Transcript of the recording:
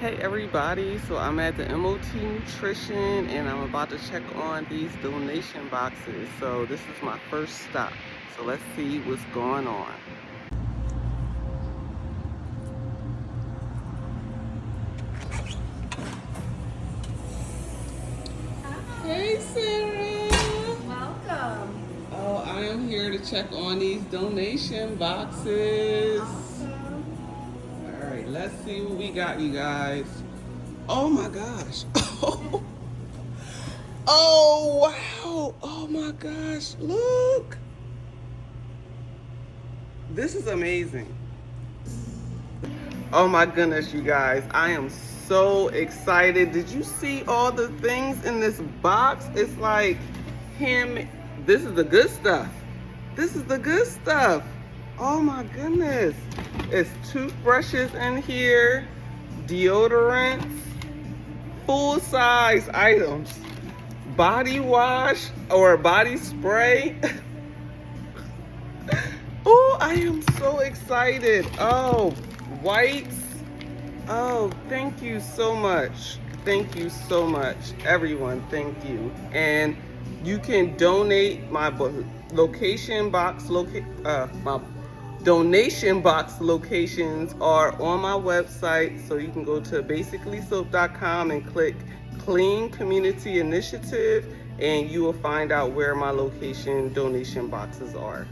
Hey everybody, so I'm at the MOT Nutrition and I'm about to check on these donation boxes. So this is my first stop. So let's see what's going on. Hey Sarah! Welcome. Oh, I am here to check on these donation boxes. Awesome. All right, let's see what we got, you guys. Oh my gosh. Oh wow. Oh my gosh. Look. This is amazing. Oh my goodness, you guys. I am so excited. Did you see all the things in this box? It's like him. This is the good stuff. This is the good stuff. Oh my goodness. It's toothbrushes in here, deodorants, full-size items, body wash or body spray. Oh, I am so excited. Oh, wipes. Oh, thank you so much. Thank you so much, everyone. Thank you. And you can donate my location box. My donation box locations are on my website, so you can go to basicallysoap.com and click Clean Community Initiative, and you will find out where my location donation boxes are.